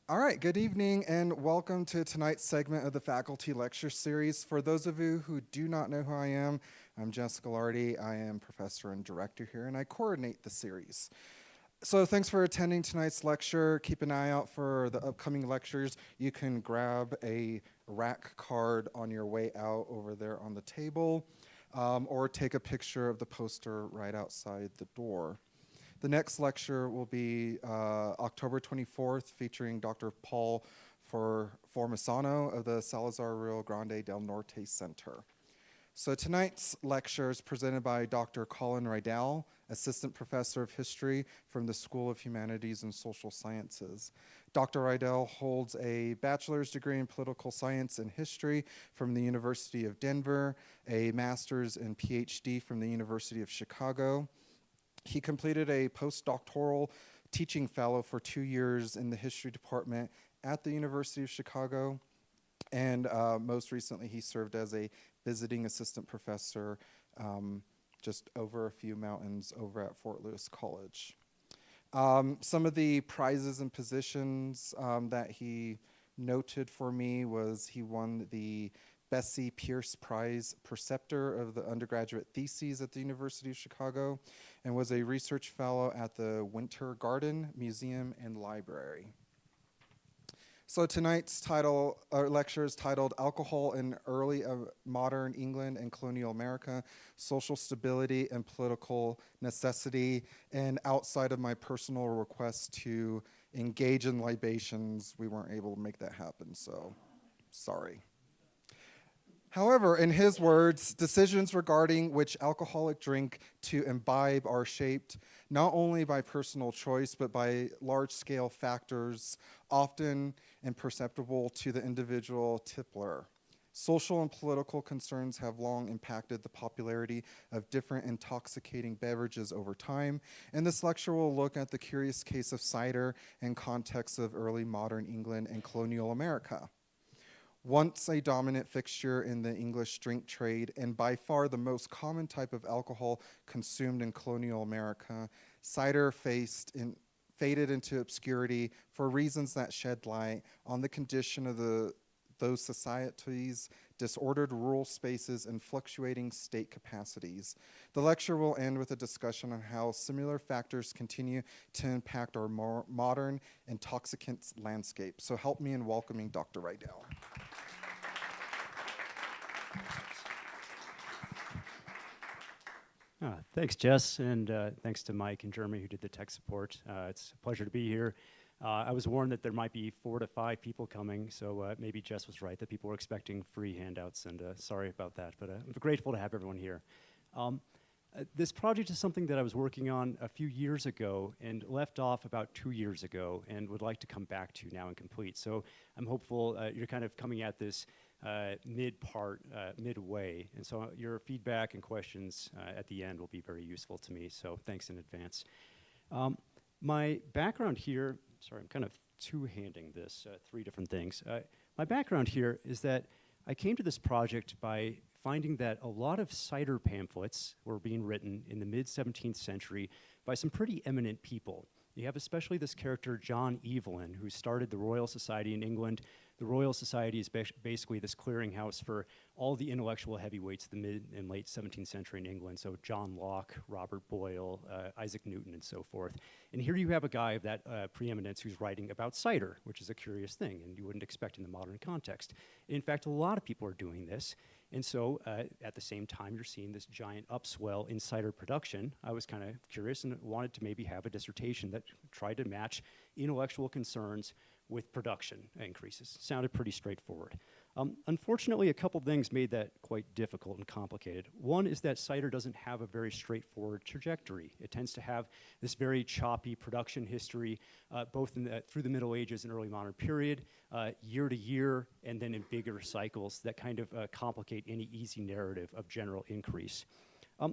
All right, good evening and welcome to tonight's segment of the faculty lecture series. For those of you who do not know who I am, I'm Jessica Lardy. I am professor and director here and I coordinate the series. So thanks for attending tonight's lecture. Keep an eye out for the upcoming lectures. You can grab a rack card on your way out over there on the table, or take a picture of the poster right outside the door. The next lecture will be October 24th, featuring Dr. Paul Formisano of the Salazar Rio Grande del Norte Center. So tonight's lecture is presented by Dr. Colin Rydell, Assistant Professor of History from the School of Humanities and Social Sciences. Dr. Rydell holds a bachelor's degree in political science and history from the University of Denver, a master's and PhD from the University of Chicago. He completed a postdoctoral teaching fellow for 2 years in the history department at the University of Chicago. And most recently, he served as a visiting assistant professor just over a few mountains over at Fort Lewis College. Some of the prizes and positions that he noted for me was he won the Bessie Pierce Prize Preceptor of the Undergraduate Theses at the University of Chicago and was a research fellow at the Winter Garden Museum and Library. So tonight's lecture is titled Alcohol in Early Modern England and Colonial America, Social Stability and Political Necessity. And outside of my personal request to engage in libations, we weren't able to make that happen, so sorry. However, in his words, decisions regarding which alcoholic drink to imbibe are shaped not only by personal choice, but by large-scale factors, often imperceptible to the individual tippler. Social and political concerns have long impacted the popularity of different intoxicating beverages over time, and this lecture will look at the curious case of cider in context of early modern England and colonial America. Once a dominant fixture in the English drink trade and by far the most common type of alcohol consumed in colonial America, cider faded into obscurity for reasons that shed light on the condition of those societies, disordered rural spaces, and fluctuating state capacities. The lecture will end with a discussion on how similar factors continue to impact our modern intoxicants landscape. So help me in welcoming Dr. Rydell. Thanks, Jess, and thanks to Mike and Jeremy who did the tech support. It's a pleasure to be here. I was warned that there might be 4 to 5 people coming, so maybe Jess was right that people were expecting free handouts, and sorry about that, but I'm grateful to have everyone here. This project is something that I was working on a few years ago and left off about 2 years ago and would like to come back to now and complete. So I'm hopeful you're kind of coming at this midway, and so your feedback and questions at the end will be very useful to me, so thanks in advance. My background here, sorry, I'm kind of two-handing this, 3 different things. My background here is that I came to this project by finding that a lot of cider pamphlets were being written in the mid-17th century by some pretty eminent people. You have especially this character, John Evelyn, who started the Royal Society in England. The Royal Society is basically this clearinghouse for all the intellectual heavyweights of the mid and late 17th century in England, so John Locke, Robert Boyle, Isaac Newton, and so forth. And here you have a guy of that preeminence who's writing about cider, which is a curious thing, and you wouldn't expect in the modern context. In fact, a lot of people are doing this, and so at the same time you're seeing this giant upswell in cider production. I was kind of curious and wanted to maybe have a dissertation that tried to match intellectual concerns with production increases. Sounded pretty straightforward. Unfortunately, a couple things made that quite difficult and complicated. One is that cider doesn't have a very straightforward trajectory. It tends to have this very choppy production history, both through the Middle Ages and early modern period, year to year, and then in bigger cycles that kind of complicate any easy narrative of general increase.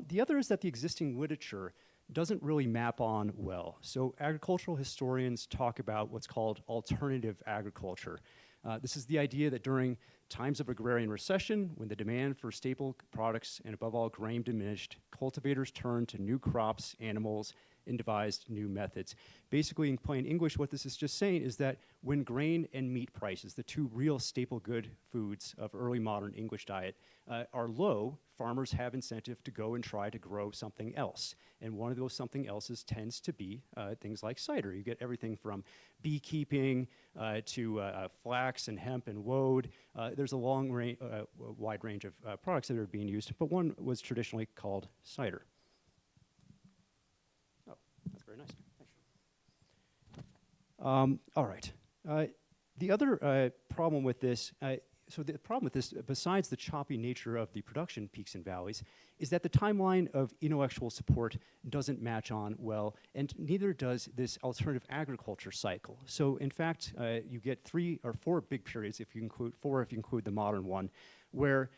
The other is that the existing literature doesn't really map on well. So agricultural historians talk about what's called alternative agriculture. This is the idea that during times of agrarian recession, when the demand for staple products and above all grain diminished, cultivators turned to new crops, animals, and devised new methods. Basically, in plain English, what this is just saying is that when grain and meat prices, the two real staple good foods of early modern English diet, are low, farmers have incentive to go and try to grow something else. And one of those something else's tends to be things like cider. You get everything from beekeeping to flax and hemp and woad. There's a wide range of products that are being used, but one was traditionally called cider. Oh, that's very nice. Thanks. All right. The other problem with this, besides the choppy nature of the production peaks and valleys, is that the timeline of intellectual support doesn't match on well, and neither does this alternative agriculture cycle. So in fact, you get 3 or 4 big periods, if you include the modern one, where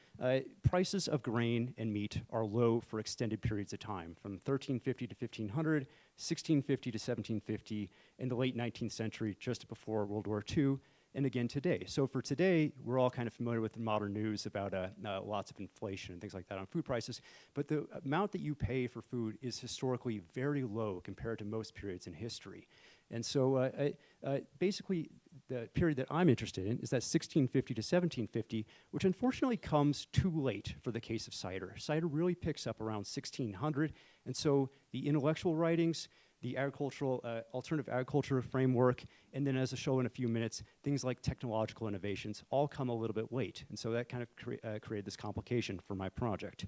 prices of grain and meat are low for extended periods of time, from 1350 to 1500, 1650 to 1750, in the late 19th century, just before World War II, and again today. So for today, we're all kind of familiar with the modern news about lots of inflation and things like that on food prices, but the amount that you pay for food is historically very low compared to most periods in history. And so basically, the period that I'm interested in is that 1650 to 1750, which unfortunately comes too late for the case of cider. Cider really picks up around 1600, and so the intellectual writings, the alternative agriculture framework, and then as I'll show in a few minutes, things like technological innovations all come a little bit late. And so that kind of created this complication for my project.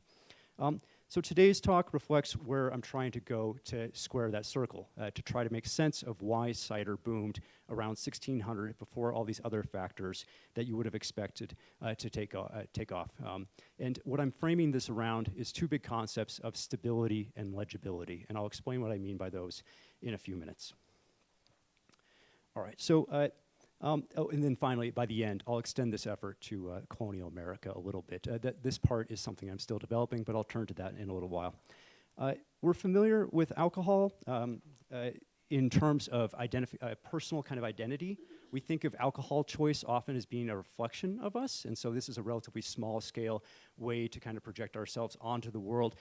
So today's talk reflects where I'm trying to go to square that circle, to try to make sense of why cider boomed around 1600 before all these other factors that you would have expected to take off. And what I'm framing this around is 2 big concepts of stability and legibility, and I'll explain what I mean by those in a few minutes. All right, so and then finally, by the end, I'll extend this effort to colonial America a little bit. This part is something I'm still developing, but I'll turn to that in a little while. We're familiar with alcohol in terms of personal kind of identity. We think of alcohol choice often as being a reflection of us, and so this is a relatively small scale way to kind of project ourselves onto the world.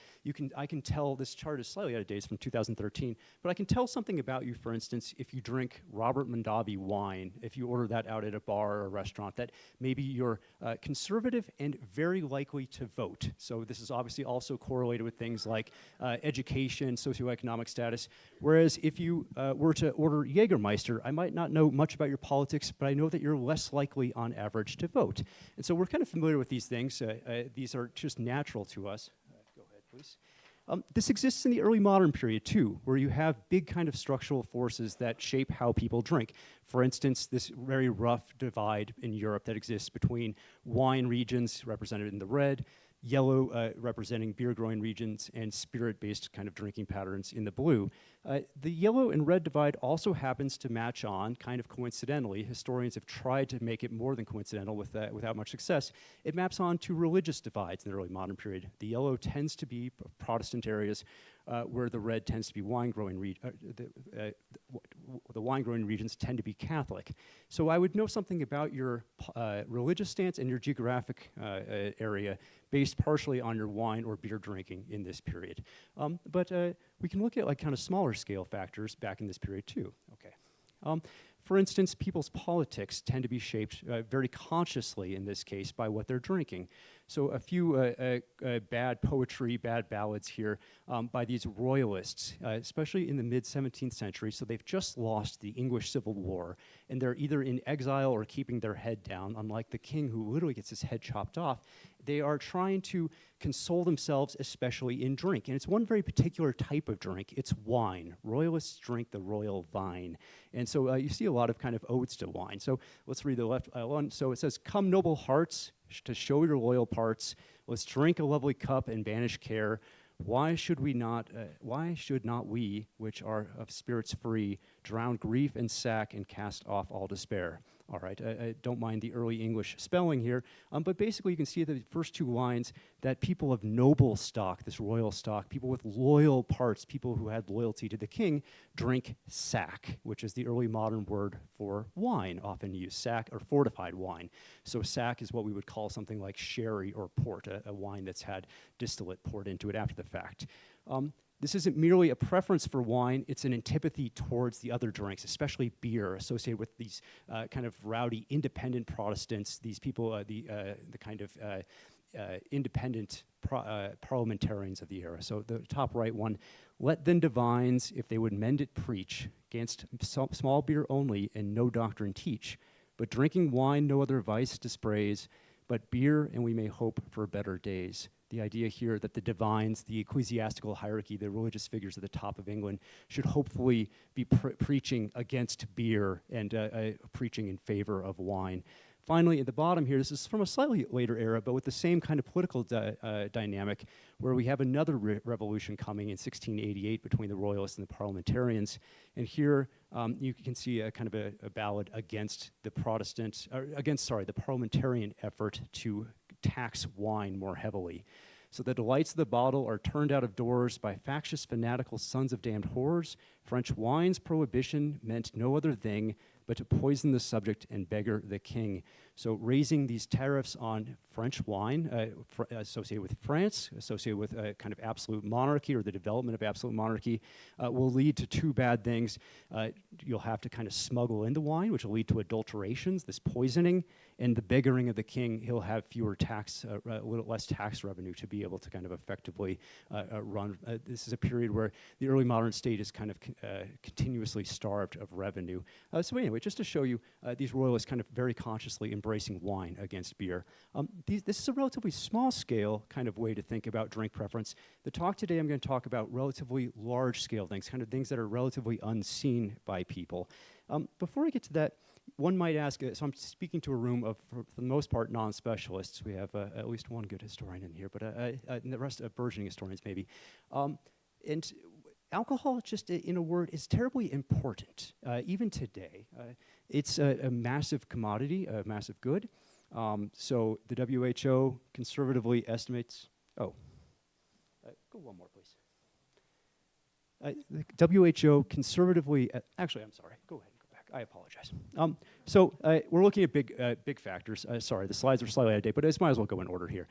I can tell, this chart is slightly out of date, it's from 2013, but I can tell something about you, for instance, if you drink Robert Mondavi wine, if you order that out at a bar or a restaurant, that maybe you're conservative and very likely to vote. So this is obviously also correlated with things like education, socioeconomic status, whereas if you were to order Jägermeister, I might not know much about your politics, but I know that you're less likely on average to vote. And so we're kind of familiar with these things. These are just natural to us. Go ahead, please. This exists in the early modern period too, where you have big kind of structural forces that shape how people drink. For instance, this very rough divide in Europe that exists between wine regions represented in the red, yellow representing beer-growing regions, and spirit-based kind of drinking patterns in the blue. The yellow and red divide also happens to match on, kind of coincidentally. Historians have tried to make it more than coincidental without much success. It maps on to religious divides in the early modern period. The yellow tends to be Protestant areas, where the red tends to be wine-growing the wine-growing regions tend to be Catholic. So I would know something about your religious stance and your geographic area based partially on your wine or beer drinking in this period. But we can look at like kind of smaller scale factors back in this period too. Okay. For instance, people's politics tend to be shaped very consciously in this case by what they're drinking. So a few bad poetry, bad ballads here by these royalists, especially in the mid-17th century. So they've just lost the English Civil War, and they're either in exile or keeping their head down, unlike the king who literally gets his head chopped off. They are trying to console themselves, especially in drink. And it's one very particular type of drink. It's wine. Royalists drink the royal vine. And so you see a lot of kind of odes to wine. So let's read the left one. So it says, "Come, noble hearts, to show your loyal parts. Let's drink a lovely cup and banish care. Why should not we, which are of spirits free, drown grief and sack and cast off all despair?" All right, I don't mind the early English spelling here, but basically you can see the first 2 lines that people of noble stock, this royal stock, people with loyal parts, people who had loyalty to the king, drink sack, which is the early modern word for wine, often used, sack or fortified wine. So sack is what we would call something like sherry or port, a wine that's had distillate poured into it after the fact. This isn't merely a preference for wine, it's an antipathy towards the other drinks, especially beer, associated with these kind of rowdy, independent Protestants, these people, the kind of independent parliamentarians of the era. So the top right one, let then divines, if they would mend it, preach, against small beer only and no doctrine teach, but drinking wine no other vice dispraise, but beer and we may hope for better days. The idea here that the divines, the ecclesiastical hierarchy, the religious figures at the top of England should hopefully be preaching against beer and preaching in favor of wine. Finally, at the bottom here, this is from a slightly later era, but with the same kind of political dynamic, where we have another revolution coming in 1688 between the royalists and the parliamentarians. And here you can see a kind of a ballad against the the parliamentarian effort to tax wine more heavily. So the delights of the bottle are turned out of doors by factious fanatical sons of damned whores. French wine's prohibition meant no other thing but to poison the subject and beggar the king. So raising these tariffs on French wine, associated with France, associated with a kind of absolute monarchy or the development of absolute monarchy, will lead to two bad things. You'll have to kind of smuggle in the wine, which will lead to adulterations, this poisoning, and the beggaring of the king. He'll have fewer tax, a little less tax revenue to be able to kind of effectively run. This is a period where the early modern state is kind of continuously starved of revenue. So anyway, just to show you, these royalists kind of very consciously embracing wine against beer. This is a relatively small scale kind of way to think about drink preference. The talk today, I'm going to talk about relatively large scale things, kind of things that are relatively unseen by people. Before I get to that, one might ask, so I'm speaking to a room of, for the most part, non-specialists. We have at least one good historian in here, but and the rest of burgeoning historians maybe. And alcohol, just in a word, is terribly important, even today. It's a massive commodity, a massive good. So the WHO conservatively estimates, go one more, please. The WHO conservatively, actually, I'm sorry, go ahead. I apologize. So we're looking at big factors. Sorry, the slides are slightly out of date, but I just might as well go in order here.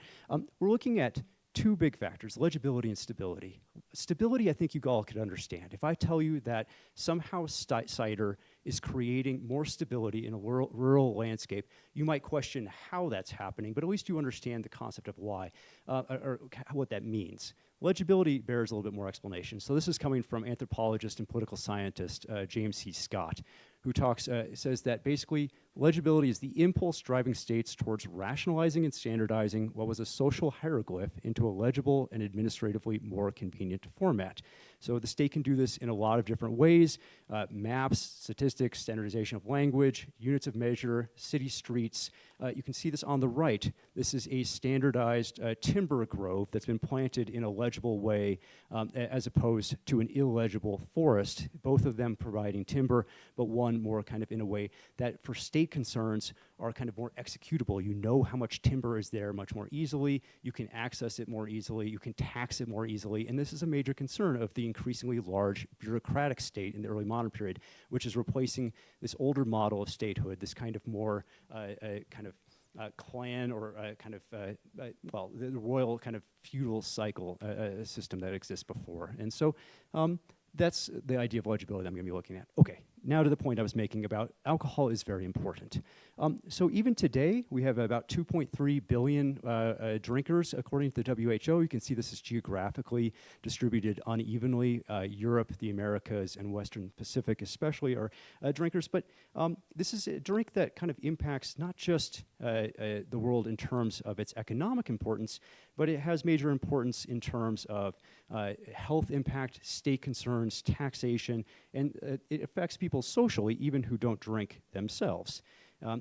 We're looking at two big factors, legibility and stability. Stability, I think you all could understand. If I tell you that somehow cider is creating more stability in a rural landscape, you might question how that's happening, but at least you understand the concept of why, or what that means. Legibility bears a little bit more explanation. So this is coming from anthropologist and political scientist James C. Scott, who says that basically legibility is the impulse driving states towards rationalizing and standardizing what was a social hieroglyph into a legible and administratively more convenient format. So the state can do this in a lot of different ways: maps, statistics, standardization of language, units of measure, city streets. You can see this on the right. This is a standardized timber grove that's been planted in a legible way as opposed to an illegible forest, both of them providing timber, but one more kind of in a way that for state concerns are kind of more executable. You know how much timber is there much more easily, you can access it more easily, you can tax it more easily, and this is a major concern of the increasingly large bureaucratic state in the early modern period, which is replacing this older model of statehood, this kind of more clan or the royal kind of feudal cycle system that exists before. And so that's the idea of legibility that I'm going to be looking at. Okay, now to the point I was making about alcohol is very important. So even today, we have about 2.3 billion drinkers, according to the WHO. You can see this is geographically distributed unevenly. Europe, the Americas, and Western Pacific especially are drinkers. But this is a drink that kind of impacts not just the world in terms of its economic importance, but it has major importance in terms of health impact, state concerns, taxation, and it affects people socially, even who don't drink themselves.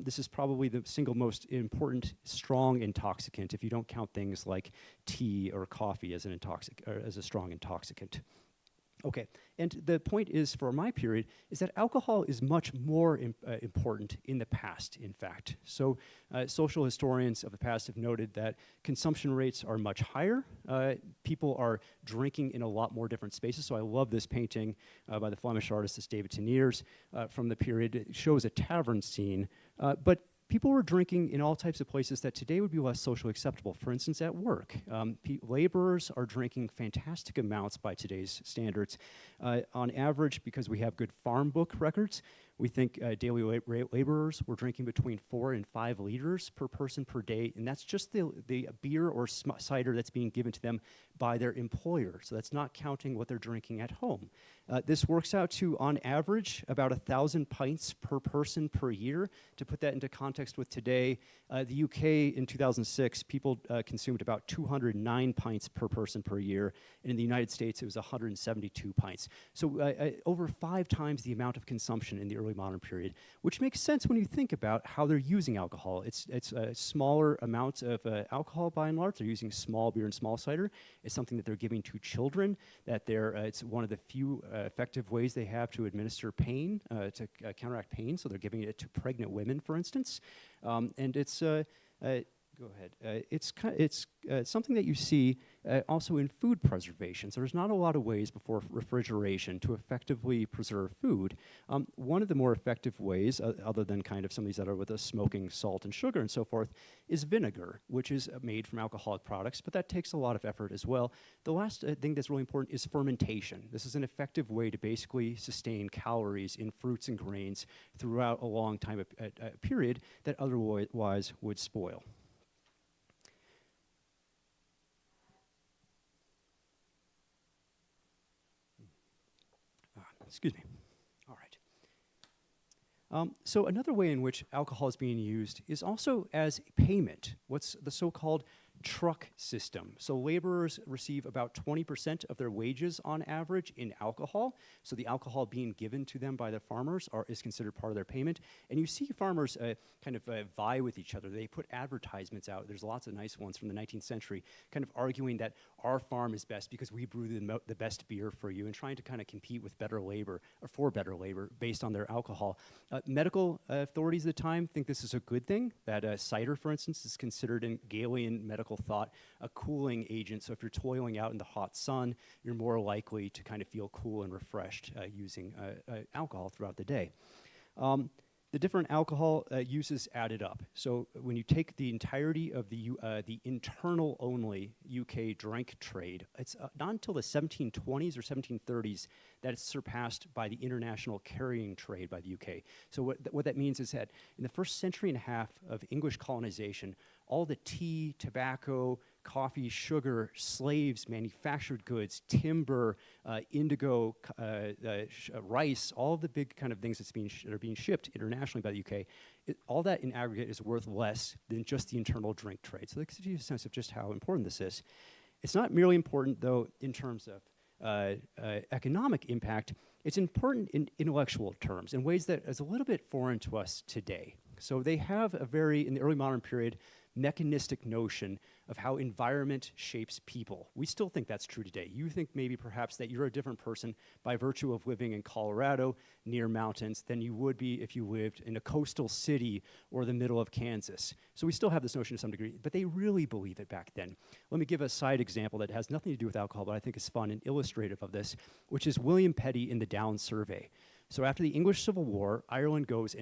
This is probably the single most important strong intoxicant, if you don't count things like tea or coffee as as a strong intoxicant. Okay, and the point is, for my period, is that alcohol is much more important in the past, in fact. So social historians of the past have noted that consumption rates are much higher. People are drinking in a lot more different spaces. So I love this painting by the Flemish artist David Teniers from the period. It shows a tavern scene, but people were drinking in all types of places that today would be less socially acceptable. For instance, at work. Laborers are drinking fantastic amounts by today's standards. On average, because we have good farm book records, we think daily laborers were drinking between 4 and 5 liters per person per day, and that's just the beer or cider that's being given to them by their employer. So that's not counting what they're drinking at home. This works out to, on average, about 1,000 pints per person per year. To put that into context with today, the UK in 2006, people consumed about 209 pints per person per year, and in the United States, it was 172 pints. So over 5 times the amount of consumption in the early modern period, which makes sense when you think about how they're using alcohol. It's a smaller amount of alcohol by and large. They're using small beer and small cider. It's something that they're giving to children, that it's one of the few effective ways they have to administer pain, to counteract pain. So they're giving it to pregnant women, for instance. And it's go ahead. It's something that you see also in food preservation. So there's not a lot of ways before refrigeration to effectively preserve food. One of the more effective ways, other than kind of some of these that are with the smoking salt and sugar and so forth, is vinegar, which is made from alcoholic products, but that takes a lot of effort as well. The last thing that's really important is fermentation. This is an effective way to basically sustain calories in fruits and grains throughout a long time period that otherwise would spoil. Excuse me. All right. So another way in which alcohol is being used is also as payment. What's the so-called truck system? So laborers receive about 20% of their wages on average in alcohol. So the alcohol being given to them by the farmers is considered part of their payment. And you see farmers kind of vie with each other. They put advertisements out. There's lots of nice ones from the 19th century, kind of arguing that our farm is best because we brew the best beer for you, and trying to kind of compete with better labor, or for better labor, based on their alcohol. Medical authorities at the time think this is a good thing, that cider, for instance, is considered in Galilean medical thought a cooling agent. So if you're toiling out in the hot sun, you're more likely to kind of feel cool and refreshed using alcohol throughout the day. The different alcohol uses added up. So when you take the entirety of the internal only UK drink trade, it's not until the 1720s or 1730s that it's surpassed by the international carrying trade by the UK. So what that means is that in the first century and a half of English colonization, all the tea, tobacco, coffee, sugar, slaves, manufactured goods, timber, indigo, rice, all of the big kind of things that are being shipped internationally by the UK, all that in aggregate is worth less than just the internal drink trade. So that gives you a sense of just how important this is. It's not merely important, though, in terms of economic impact. It's important in intellectual terms, in ways that is a little bit foreign to us today. So they have in the early modern period, mechanistic notion of how environment shapes people. We still think that's true today. You think maybe perhaps that you're a different person by virtue of living in Colorado near mountains than you would be if you lived in a coastal city or the middle of Kansas. So we still have this notion to some degree, but they really believe it back then. Let me give a side example that has nothing to do with alcohol, but I think is fun and illustrative of this, which is William Petty in the Downs Survey. So after the English Civil War, England goes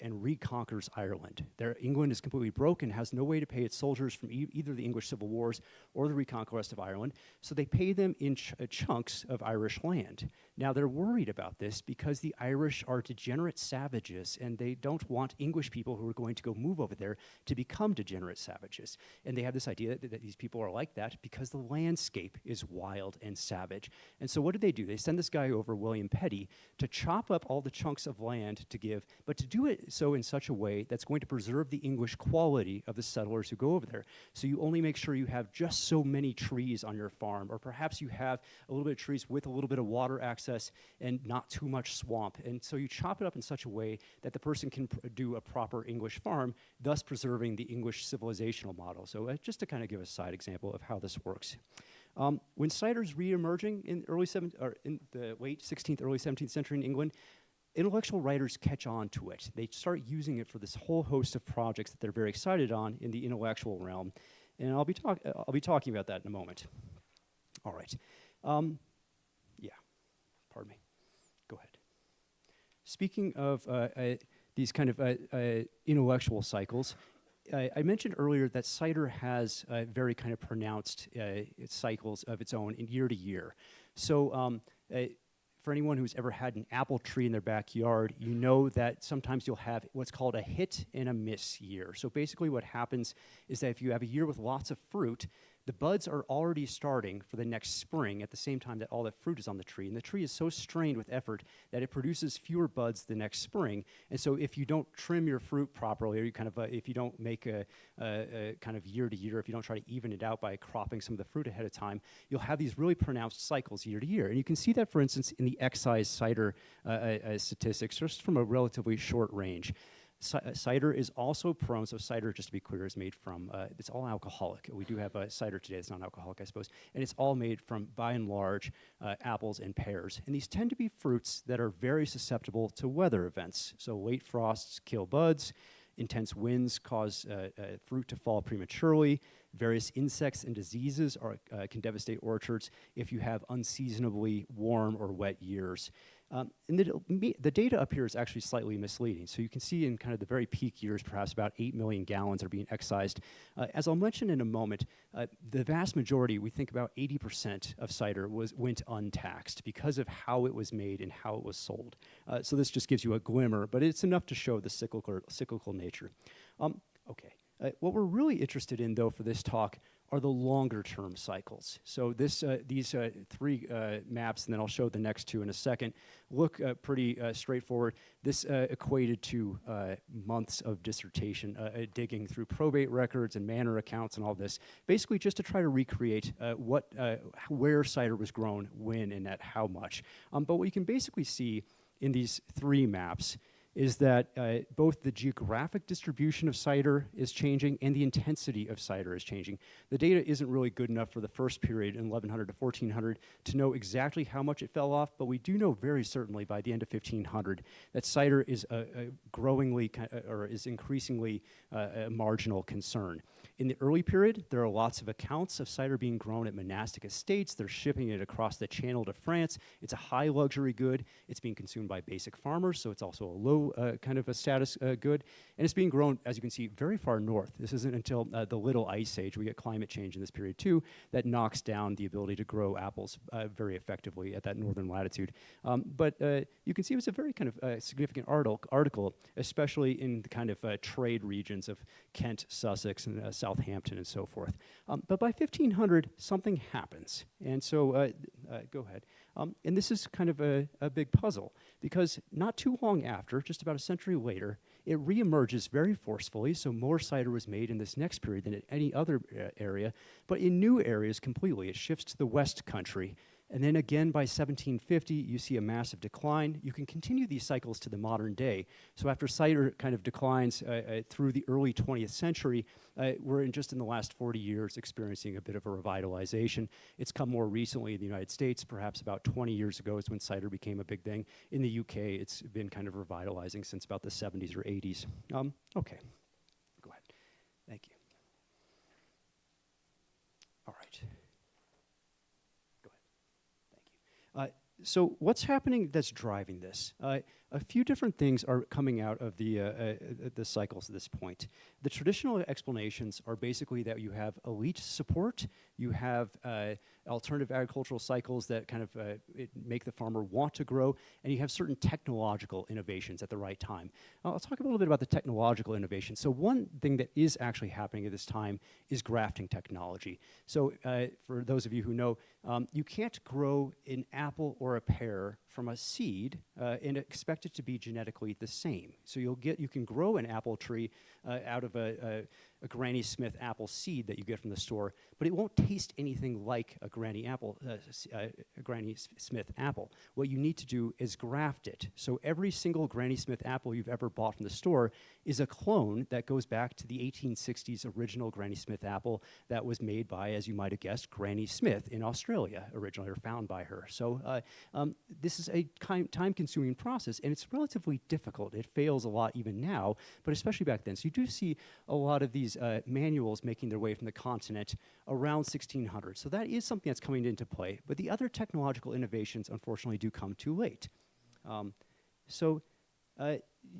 and reconquers Ireland. England is completely broken, has no way to pay its soldiers from either the English Civil Wars or the reconquest of Ireland, so they pay them in chunks of Irish land. Now they're worried about this because the Irish are degenerate savages, and they don't want English people who are going to go move over there to become degenerate savages. And they have this idea that these people are like that because the landscape is wild and savage. And so what do? They send this guy over, William Petty, to chop up all the chunks of land to give, but to do it so in such a way that's going to preserve the English quality of the settlers who go over there. So you only make sure you have just so many trees on your farm, or perhaps you have a little bit of trees with a little bit of water access and not too much swamp. And so you chop it up in such a way that the person can do a proper English farm, thus preserving the English civilizational model. So just to kind of give a side example of how this works. When cider's re-emerging in the late 16th, early 17th century in England, intellectual writers catch on to it. They start using it for this whole host of projects that they're very excited on in the intellectual realm, and I'll be talking about that in a moment. All right. Pardon me. Go ahead. Speaking of these kind of intellectual cycles. I mentioned earlier that cider has very kind of pronounced cycles of its own in year to year. So for anyone who's ever had an apple tree in their backyard, you know that sometimes you'll have what's called a hit and a miss year. So basically what happens is that if you have a year with lots of fruit, the buds are already starting for the next spring at the same time that all that fruit is on the tree. And the tree is so strained with effort that it produces fewer buds the next spring. And so if you don't trim your fruit properly, or you kind of, if you don't make a kind of year to year, if you don't try to even it out by cropping some of the fruit ahead of time, you'll have these really pronounced cycles year to year. And you can see that, for instance, in the excise cider statistics, just from a relatively short range. Cider is also prone, so cider, just to be clear, is made from, it's all alcoholic. We do have cider today that's non-alcoholic, I suppose, and it's all made from, by and large, apples and pears. And these tend to be fruits that are very susceptible to weather events. So late frosts kill buds, intense winds cause fruit to fall prematurely, various insects and diseases can devastate orchards if you have unseasonably warm or wet years. And the data up here is actually slightly misleading. So you can see in kind of the very peak years, perhaps about 8 million gallons are being excised. As I'll mention in a moment, the vast majority, we think about 80% of cider went untaxed because of how it was made and how it was sold. So this just gives you a glimmer, but it's enough to show the cyclical nature. Okay. What we're really interested in, though, for this talk are the longer-term cycles. So these three maps, and then I'll show the next two in a second, look pretty straightforward. This equated to months of dissertation, digging through probate records and manor accounts and all this, basically just to try to recreate where cider was grown, when, and at how much. But what you can basically see in these three maps is that both the geographic distribution of cider is changing and the intensity of cider is changing. The data isn't really good enough for the first period in 1100 to 1400 to know exactly how much it fell off, but we do know very certainly by the end of 1500 that cider is is increasingly a marginal concern. In the early period, there are lots of accounts of cider being grown at monastic estates. They're shipping it across the channel to France. It's a high luxury good. It's being consumed by basic farmers, so it's also a low kind of a status good. And it's being grown, as you can see, very far north. This isn't until the Little Ice Age, we get climate change in this period too, that knocks down the ability to grow apples very effectively at that northern latitude. But you can see it was a very kind of significant article, especially in the kind of trade regions of Kent, Sussex, and Southampton and so forth. But by 1500, something happens. And so, go ahead. And this is kind of a big puzzle, because not too long after, just about a century later, it reemerges very forcefully. So more cider was made in this next period than in any other area, but in new areas completely. It shifts to the West Country. And then again, by 1750, you see a massive decline. You can continue these cycles to the modern day. So after cider kind of declines through the early 20th century, we're just in the last 40 years experiencing a bit of a revitalization. It's come more recently in the United States, perhaps about 20 years ago is when cider became a big thing. In the UK, it's been kind of revitalizing since about the 70s or 80s. Okay, go ahead. Thank you. All right. So what's happening that's driving this? A few different things are coming out of the cycles at this point. The traditional explanations are basically that you have elite support, you have alternative agricultural cycles that kind of make the farmer want to grow, and you have certain technological innovations at the right time. I'll talk a little bit about the technological innovation. So one thing that is actually happening at this time is grafting technology. So for those of you who know, you can't grow an apple or a pear from a seed and expect it to be genetically the same. So you can grow an apple tree out of a Granny Smith apple seed that you get from the store, but it won't taste anything like a Granny Smith apple. What you need to do is graft it. So every single Granny Smith apple you've ever bought from the store is a clone that goes back to the 1860s original Granny Smith apple that was made by, as you might have guessed, Granny Smith in Australia, originally, or found by her. So this is a time-consuming process, and it's relatively difficult. It fails a lot even now, but especially back then. So you do see a lot of these manuals making their way from the continent around 1600. So that is something that's coming into play. But the other technological innovations, unfortunately, do come too late.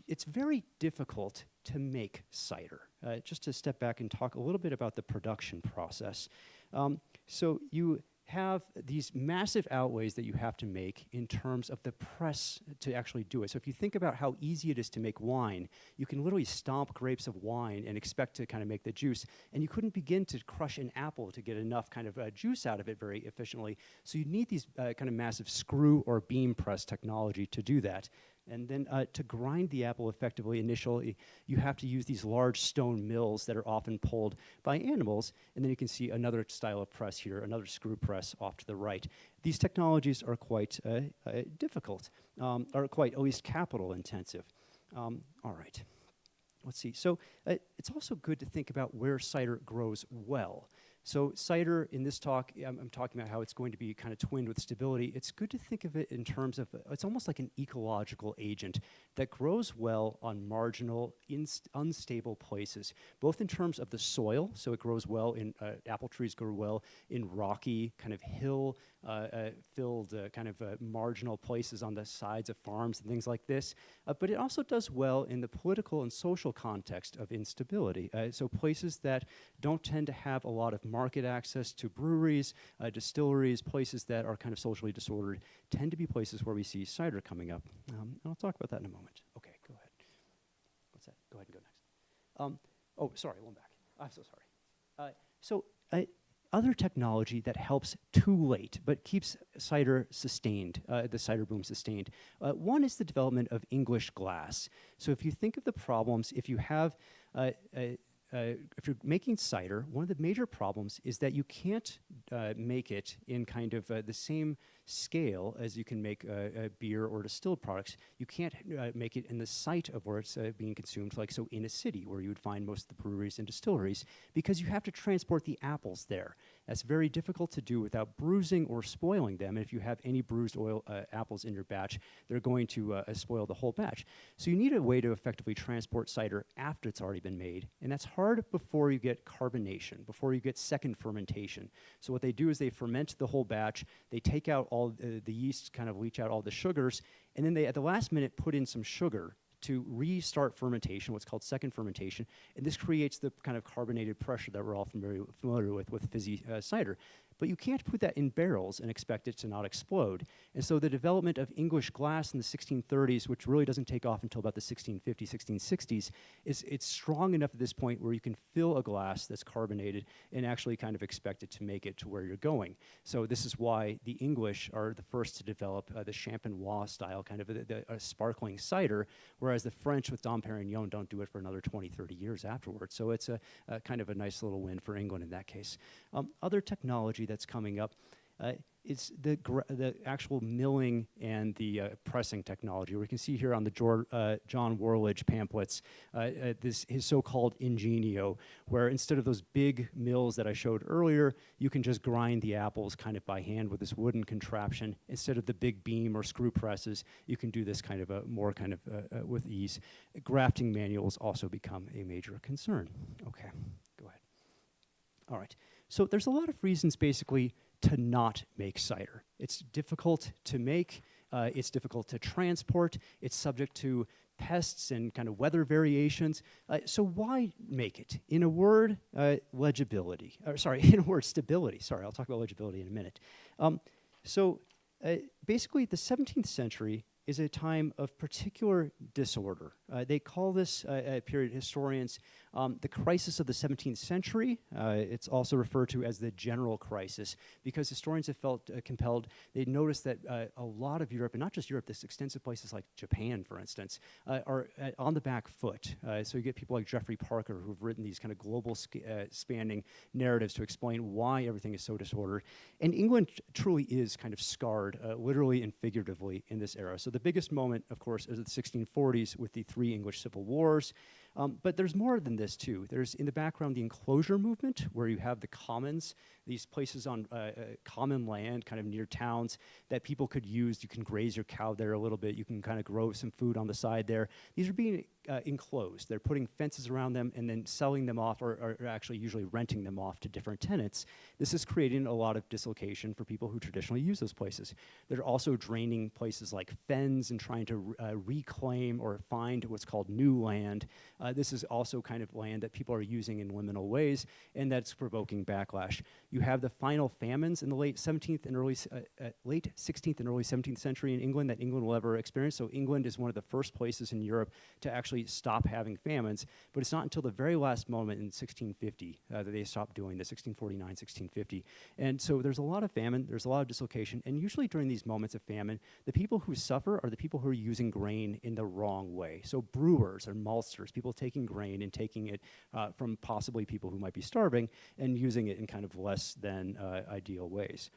it's very difficult to make cider. Just to step back and talk a little bit about the production process. So you have these massive outlays that you have to make in terms of the press to actually do it. So if you think about how easy it is to make wine, you can literally stomp grapes of wine and expect to kind of make the juice, and you couldn't begin to crush an apple to get enough kind of juice out of it very efficiently. So you need these kind of massive screw or beam press technology to do that. And then to grind the apple effectively initially, you have to use these large stone mills that are often pulled by animals. And then you can see another style of press here, another screw press off to the right. These technologies are quite difficult, or quite at least capital intensive. All right, let's see. So it's also good to think about where cider grows well. So cider, in this talk, I'm talking about how it's going to be kind of twinned with stability. It's good to think of it in terms of, it's almost like an ecological agent that grows well on marginal, unstable places, both in terms of the soil, so it grows well in, apple trees grow well in rocky, kind of hill, filled kind of marginal places on the sides of farms and things like this. But it also does well in the political and social context of instability. So places that don't tend to have a lot of market access to breweries, distilleries, places that are kind of socially disordered, tend to be places where we see cider coming up. And I'll talk about that in a moment. Okay, go ahead. What's that? Go ahead and go next. Oh, sorry, one back. I'm so sorry. Other technology that helps too late, but keeps cider sustained, the cider boom sustained. One is the development of English glass. So if you think of the problems, if you have if you're making cider, one of the major problems is that you can't make it in kind of the same scale as you can make beer or distilled products. You can't make it in the site of where it's being consumed, like so in a city where you would find most of the breweries and distilleries, because you have to transport the apples there. That's very difficult to do without bruising or spoiling them. And if you have any bruised apples in your batch, they're going to spoil the whole batch. So you need a way to effectively transport cider after it's already been made, and that's hard before you get carbonation, before you get second fermentation. So what they do is they ferment the whole batch, they take out all the yeast, kind of leach out all the sugars, and then they, at the last minute, put in some sugar to restart fermentation, what's called second fermentation, and this creates the kind of carbonated pressure that we're all familiar with fizzy cider. But you can't put that in barrels and expect it to not explode. And so the development of English glass in the 1630s, which really doesn't take off until about the 1650s, 1660s, it's strong enough at this point where you can fill a glass that's carbonated and actually kind of expect it to make it to where you're going. So this is why the English are the first to develop the Champenois style, kind of a sparkling cider, whereas the French with Dom Perignon don't do it for another 20, 30 years afterwards. So it's a kind of a nice little win for England in that case. Other technology that's coming up is the actual milling and the pressing technology. We can see here on the John Worledge pamphlets his so-called ingenio, where instead of those big mills that I showed earlier, you can just grind the apples kind of by hand with this wooden contraption. Instead of the big beam or screw presses, you can do this kind of more kind of with ease. Grafting manuals also become a major concern. Okay, go ahead. All right. So there's a lot of reasons, basically, to not make cider. It's difficult to make, it's difficult to transport, it's subject to pests and kind of weather variations. So why make it? In a word, legibility. In a word, stability. Sorry, I'll talk about legibility in a minute. Basically, the 17th century is a time of particular disorder. They call this period, historians, the crisis of the 17th century. It's also referred to as the general crisis, because historians have felt compelled. They noticed that a lot of Europe, and not just Europe, this extensive places like Japan, for instance, are on the back foot. So you get people like Geoffrey Parker, who've written these kind of global spanning narratives to explain why everything is so disordered. And England truly is kind of scarred, literally and figuratively, in this era. So the biggest moment, of course, is the 1640s with the 3 English civil wars. But there's more than this too. There's in the background the enclosure movement, where you have the commons, these places on common land, kind of near towns, that people could use. You can graze your cow there a little bit. You can kind of grow some food on the side there. These are being enclosed. They're putting fences around them and then selling them off, or actually usually renting them off to different tenants. This is creating a lot of dislocation for people who traditionally use those places. They're also draining places like fens and trying to reclaim or find what's called new land. This is also kind of land that people are using in liminal ways, and that's provoking backlash. You have the final famines in the late 16th and early 17th century in England that England will ever experience. So England is one of the first places in Europe to actually stop having famines, but it's not until the very last moment in 1650 that they stopped doing this, 1649, 1650. And so there's a lot of famine, there's a lot of dislocation, and usually during these moments of famine, the people who suffer are the people who are using grain in the wrong way. So brewers or maltsters, people taking grain and taking it from possibly people who might be starving and using it in kind of less than ideal ways.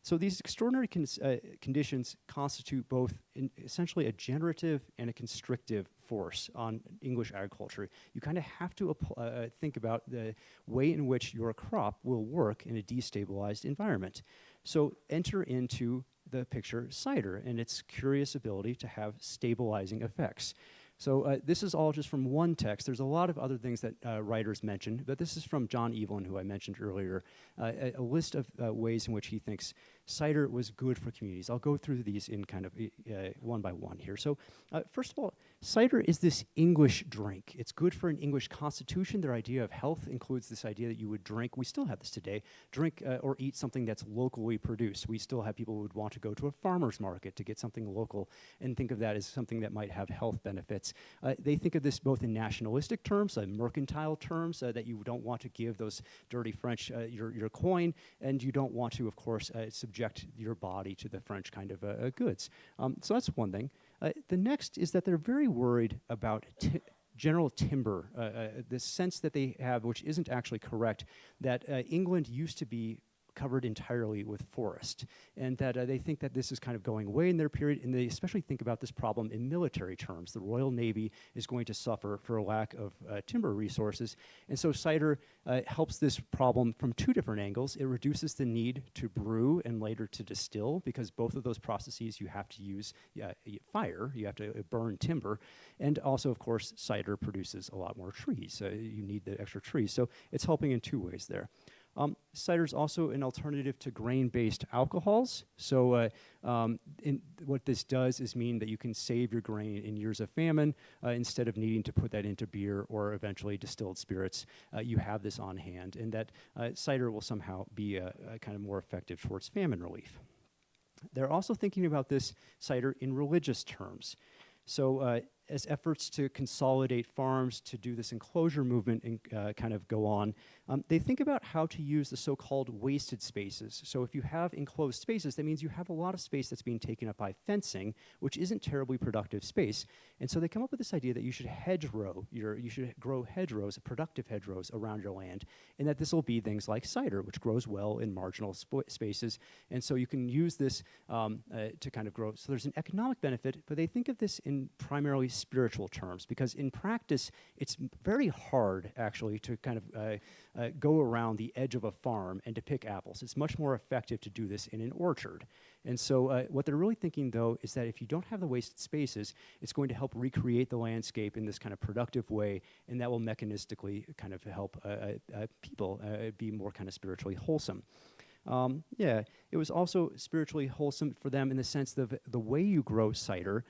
So these extraordinary conditions constitute both essentially a generative and a constrictive force on English agriculture. You kind of have to think about the way in which your crop will work in a destabilized environment. So enter into the picture cider and its curious ability to have stabilizing effects. So this is all just from one text. There's a lot of other things that writers mention, but this is from John Evelyn, who I mentioned earlier, a list of ways in which he thinks cider was good for communities. I'll go through these in kind of one by one here. So first of all, cider is this English drink. It's good for an English constitution. Their idea of health includes this idea that you would drink, we still have this today, drink or eat something that's locally produced. We still have people who would want to go to a farmer's market to get something local and think of that as something that might have health benefits. They think of this both in nationalistic terms, mercantile terms, that you don't want to give those dirty French your coin, and you don't want to, of course, subject your body to the French kind of goods. So that's one thing. The next is that they're very worried about general timber, the sense that they have, which isn't actually correct, that England used to be covered entirely with forest, and that they think that this is kind of going away in their period, and they especially think about this problem in military terms. The Royal Navy is going to suffer for a lack of timber resources, and so cider helps this problem from two different angles. It reduces the need to brew and later to distill, because both of those processes you have to use fire, you have to burn timber, and also, of course, cider produces a lot more trees. You need the extra trees, so it's helping in two ways there. Cider is also an alternative to grain-based alcohols. So what this does is mean that you can save your grain in years of famine instead of needing to put that into beer or eventually distilled spirits. You have this on hand, and that cider will somehow be kind of more effective towards famine relief. They're also thinking about this cider in religious terms. So as efforts to consolidate farms, to do this enclosure movement and kind of go on, they think about how to use the so-called wasted spaces. So if you have enclosed spaces, that means you have a lot of space that's being taken up by fencing, which isn't terribly productive space. And so they come up with this idea that you should you should grow hedgerows, productive hedgerows around your land, and that this will be things like cider, which grows well in marginal spaces. And so you can use this to kind of grow. So there's an economic benefit, but they think of this in primarily spiritual terms, because in practice, it's very hard actually to kind of go around the edge of a farm and to pick apples. It's much more effective to do this in an orchard. And so what they're really thinking, though, is that if you don't have the wasted spaces, it's going to help recreate the landscape in this kind of productive way, and that will mechanistically kind of help people be more kind of spiritually wholesome. It was also spiritually wholesome for them in the sense that the way you grow cider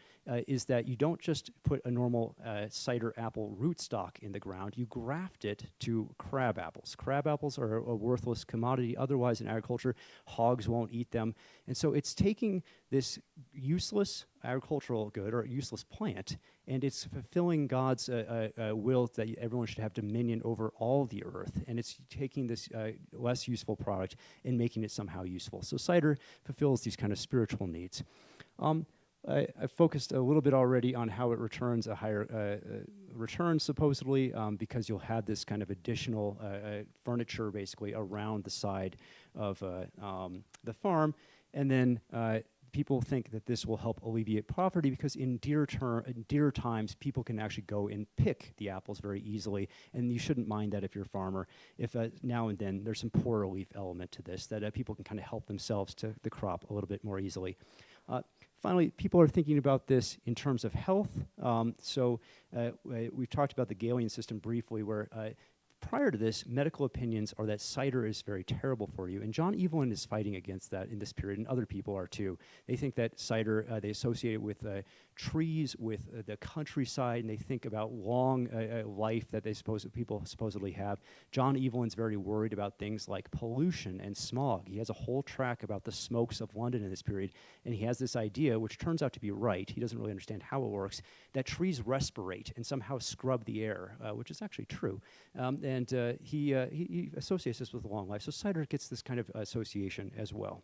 is that you don't just put a normal cider apple rootstock in the ground, you graft it to crab apples. Crab apples are a worthless commodity otherwise in agriculture. Hogs won't eat them. And so it's taking this useless agricultural good or useless plant, and it's fulfilling God's will that everyone should have dominion over all the earth, and it's taking this less useful product and making it somehow useful. So cider fulfills these kind of spiritual needs. I focused a little bit already on how it returns a higher return, supposedly, because you'll have this kind of additional furniture, basically, around the side of the farm. And then people think that this will help alleviate poverty because in dear times, people can actually go and pick the apples very easily, and you shouldn't mind that if you're a farmer. If now and then there's some poor relief element to this, that people can kind of help themselves to the crop a little bit more easily. Finally, people are thinking about this in terms of health. We've talked about the Galian system briefly, where prior to this, medical opinions are that cider is very terrible for you. And John Evelyn is fighting against that in this period, and other people are too. They think that cider, they associate it with trees, with the countryside, and they think about long life that people supposedly have. John Evelyn's very worried about things like pollution and smog. He has a whole track about the smokes of London in this period, and he has this idea, which turns out to be right, he doesn't really understand how it works, that trees respirate and somehow scrub the air, which is actually true. He associates this with long life. So cider gets this kind of association as well.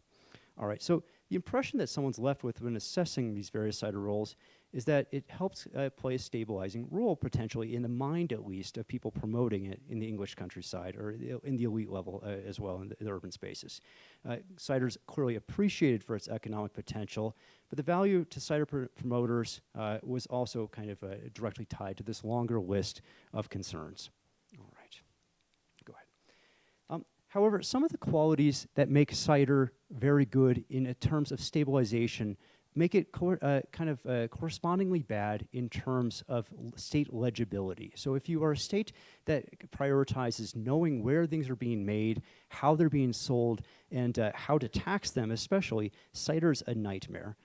All right, so the impression that someone's left with when assessing these various cider rolls is that it helps play a stabilizing role, potentially, in the mind, at least, of people promoting it in the English countryside, or in the elite level as well, in the urban spaces. Cider's clearly appreciated for its economic potential, but the value to cider promoters was also kind of directly tied to this longer list of concerns. All right, go ahead. However, some of the qualities that make cider very good in terms of stabilization make it correspondingly bad in terms of state legibility. So if you are a state that prioritizes knowing where things are being made, how they're being sold, and how to tax them especially, cider's a nightmare.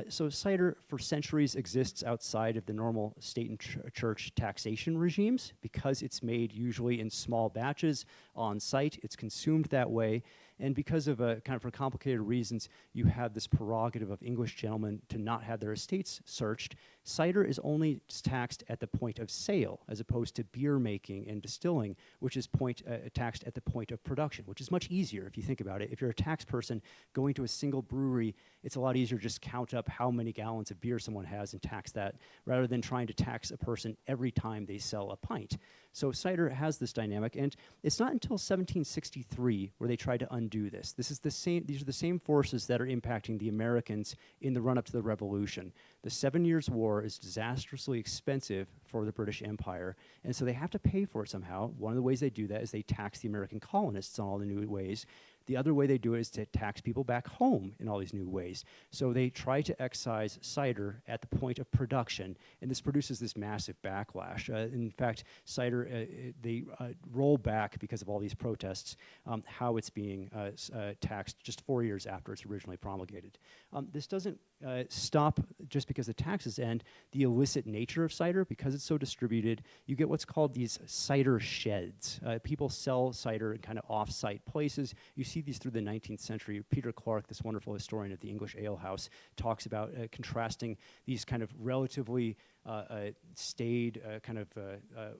So cider for centuries exists outside of the normal state and church taxation regimes because it's made usually in small batches on site. It's consumed that way. And because of for complicated reasons, you have this prerogative of English gentlemen to not have their estates searched. Cider is only taxed at the point of sale, as opposed to beer making and distilling, which is taxed at the point of production, which is much easier if you think about it. If you're a tax person going to a single brewery, it's a lot easier to just count up how many gallons of beer someone has and tax that, rather than trying to tax a person every time they sell a pint. So cider has this dynamic, and it's not until 1763 where they try to undo this. These are the same forces that are impacting the Americans in the run-up to the Revolution. The 7 Years' War is disastrously expensive for the British Empire, and so they have to pay for it somehow. One of the ways they do that is they tax the American colonists on all the new ways. The other way they do it is to tax people back home in all these new ways. So they try to excise cider at the point of production, and this produces this massive backlash. In fact, cider, they roll back because of all these protests, how it's being taxed just 4 years after it's originally promulgated. This doesn't stop just because the taxes end. The illicit nature of cider, because it's so distributed, you get what's called these cider sheds. People sell cider in kind of off-site places. You see these through the 19th century. Peter Clark, this wonderful historian of the English Ale House, talks about contrasting these kind of relatively staid,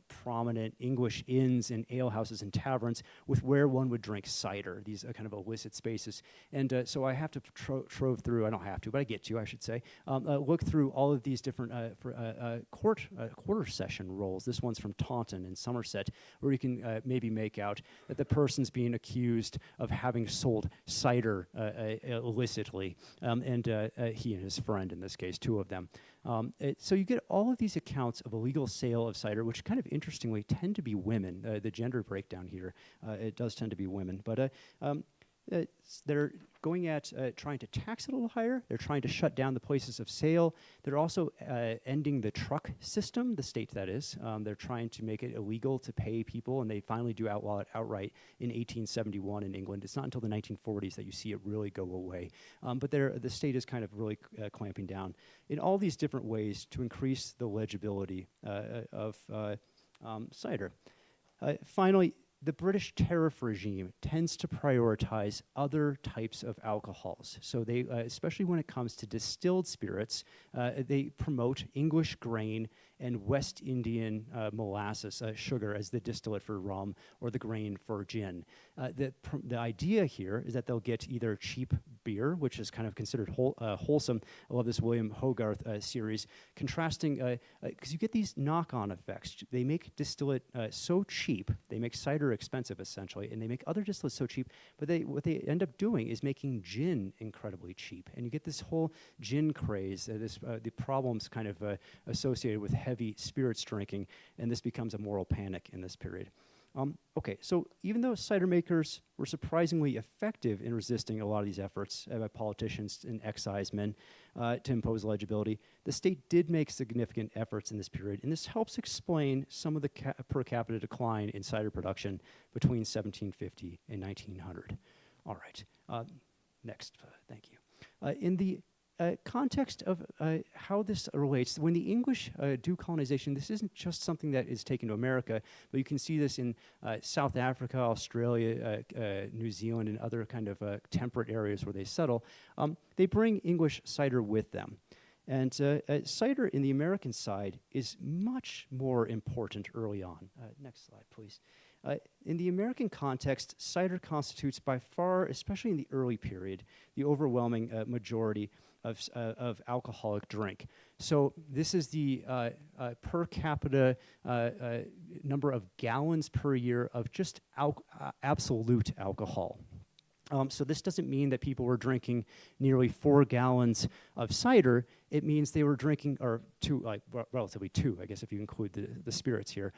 prominent English inns and ale houses and taverns with where one would drink cider, these kind of illicit spaces. And so I have to trove through, I don't have to, but I get to, I should say, look through all of these different quarter session rolls. This one's from Taunton in Somerset, where you can maybe make out that the person's being accused of having sold cider illicitly, and he and his friend, in this case, two of them. So you get all of these accounts of illegal sale of cider, which kind of interestingly tend to be women. The gender breakdown here, it does tend to be women. But they're going at trying to tax it a little higher. They're trying to shut down the places of sale. They're also ending the truck system, the state that is. They're trying to make it illegal to pay people, and they finally do outlaw it outright in 1871 in England. It's not until the 1940s that you see it really go away. But the state is kind of really clamping down in all these different ways to increase the legibility of cider. Finally, the British tariff regime tends to prioritize other types of alcohols. So they, especially when it comes to distilled spirits, they promote English grain and West Indian molasses, sugar, as the distillate for rum or the grain for gin. The idea here is that they'll get either cheap beer, which is kind of considered wholesome. I love this William Hogarth series, contrasting, because you get these knock-on effects. They make distillate so cheap, they make cider expensive essentially, and they make other distillates so cheap, but what they end up doing is making gin incredibly cheap. And you get this whole gin craze, the problems kind of associated with heavy spirits drinking, and this becomes a moral panic in this period. Okay, so even though cider makers were surprisingly effective in resisting a lot of these efforts by politicians and excisemen to impose legibility, the state did make significant efforts in this period, and this helps explain some of the per capita decline in cider production between 1750 and 1900. All right, next, thank you. In the context of how this relates, when the English do colonization, this isn't just something that is taken to America, but you can see this in South Africa, Australia, New Zealand, and other kind of temperate areas where they settle. They bring English cider with them. And cider in the American side is much more important early on. Next slide, please. In the American context, cider constitutes by far, especially in the early period, the overwhelming majority of alcoholic drink. So this is the per capita number of gallons per year of just absolute alcohol. So this doesn't mean that people were drinking nearly 4 gallons of cider. It means they were drinking, or relatively 2, I guess, if you include the spirits here.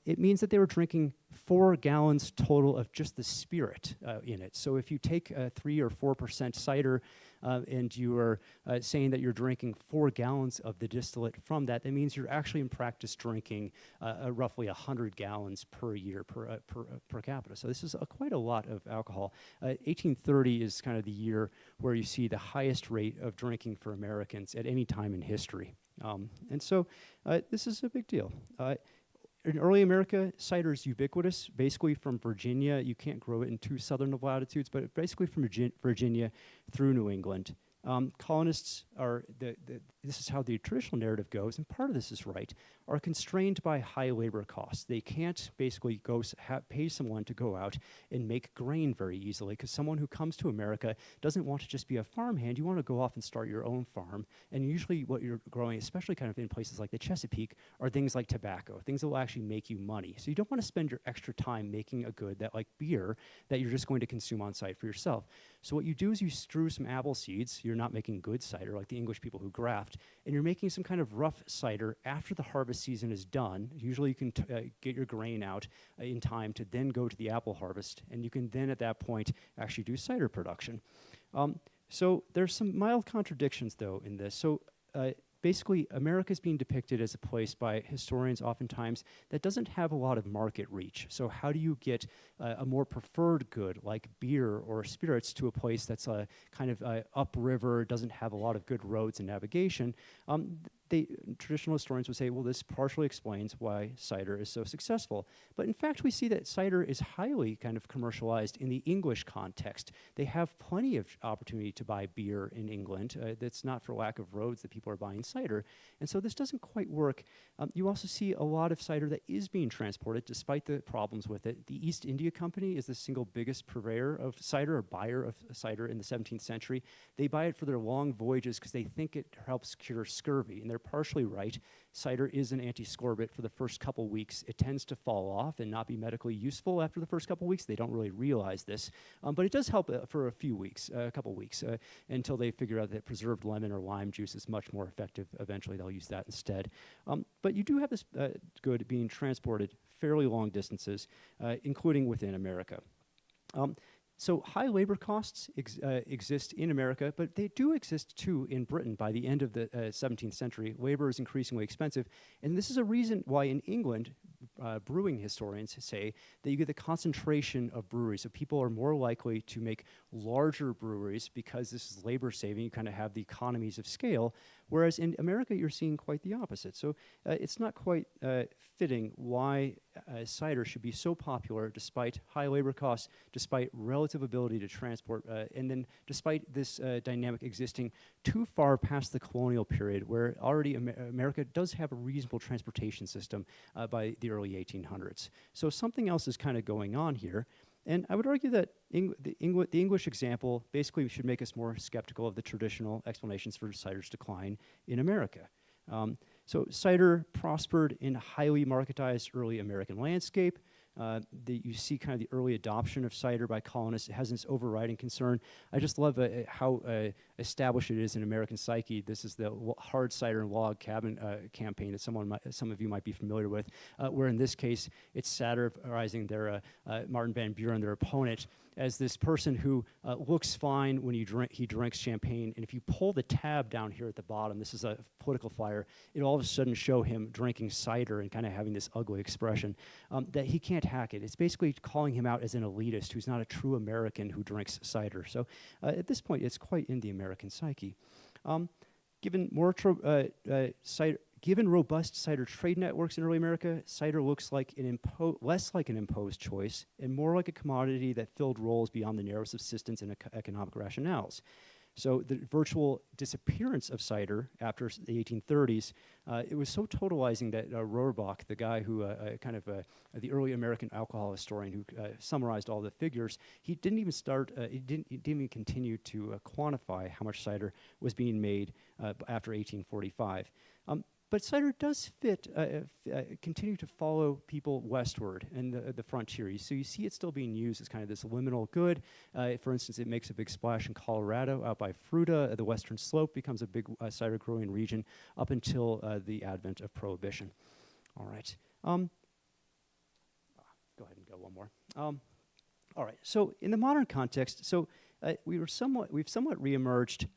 It means that they were drinking 4 gallons total of just the spirit in it. So if you take 3 or 4% cider and you are saying that you're drinking 4 gallons of the distillate from that, that means you're actually in practice drinking roughly 100 gallons per year per capita. So this is quite a lot of alcohol. 1830 is kind of the year where you see the highest rate of drinking for Americans at any time in history. And so this is a big deal. In early America, cider is ubiquitous, basically from Virginia. You can't grow it in too southern of latitudes, but basically from Virginia through New England. Colonists are, this is how the traditional narrative goes, and part of this is right, are constrained by high labor costs. They can't basically pay someone to go out and make grain very easily, because someone who comes to America doesn't want to just be a farmhand. You want to go off and start your own farm, and usually what you're growing, especially kind of in places like the Chesapeake, are things like tobacco, things that will actually make you money. So you don't want to spend your extra time making a good that, like beer, that you're just going to consume on site for yourself. So what you do is you strew some apple seeds. You're not making good cider like the English people who graft, and you're making some kind of rough cider after the harvest season is done. Usually you can get your grain out in time to then go to the apple harvest, and you can then at that point actually do cider production. So there's some mild contradictions though in this. So basically, America is being depicted as a place by historians oftentimes that doesn't have a lot of market reach. So how do you get a more preferred good like beer or spirits to a place that's kind of upriver, doesn't have a lot of good roads and navigation? Traditional historians would say, well, this partially explains why cider is so successful. But in fact, we see that cider is highly kind of commercialized in the English context. They have plenty of opportunity to buy beer in England. That's not for lack of roads that people are buying cider. And so this doesn't quite work. You also see a lot of cider that is being transported despite the problems with it. The East India Company is the single biggest purveyor of cider or buyer of cider in the 17th century. They buy it for their long voyages because they think it helps cure scurvy, and they're partially right. Cider is an anti-scorbut for the first couple weeks. It tends to fall off and not be medically useful after the first couple weeks. They don't really realize this, but it does help for a couple weeks, until they figure out that preserved lemon or lime juice is much more effective. Eventually, they'll use that instead. But you do have this good being transported fairly long distances, including within America. So high labor costs exist in America, but they do exist too in Britain by the end of the 17th century. Labor is increasingly expensive, and this is a reason why in England, brewing historians say that you get the concentration of breweries. So people are more likely to make larger breweries because this is labor saving. You kind of have the economies of scale, whereas in America, you're seeing quite the opposite. So it's not quite fitting why cider should be so popular despite high labor costs, despite relative ability to transport, and then despite this dynamic existing too far past the colonial period, where already America does have a reasonable transportation system by the early 1800s. So something else is kind of going on here. And I would argue that the English example basically should make us more skeptical of the traditional explanations for cider's decline in America. So cider prospered in a highly marketized early American landscape. You see kind of the early adoption of cider by colonists. It has this overriding concern. I just love how established it is in American psyche. This is the hard cider and log cabin campaign that some of you might be familiar with, where in this case it's satirizing their Martin Van Buren, their opponent, as this person who looks fine when he drinks champagne, and if you pull the tab down here at the bottom, this is a political flyer, it all of a sudden show him drinking cider and kind of having this ugly expression, that he can't hack it. It's basically calling him out as an elitist who's not a true American who drinks cider. So at this point, it's quite in the American psyche. Given robust cider trade networks in early America, cider looks like less like an imposed choice and more like a commodity that filled roles beyond the narrow subsistence and economic rationales. So the virtual disappearance of cider after the 1830s, it was so totalizing that Rohrbach, the guy who the early American alcohol historian who summarized all the figures, he didn't even continue to quantify how much cider was being made after 1845. But cider does continue to follow people westward and the frontier. So you see it still being used as kind of this liminal good. For instance, it makes a big splash in Colorado out by Fruita. The western slope becomes a big cider growing region up until the advent of Prohibition. All right. Go ahead and go one more. All right. So in the modern context, we've somewhat reemerged.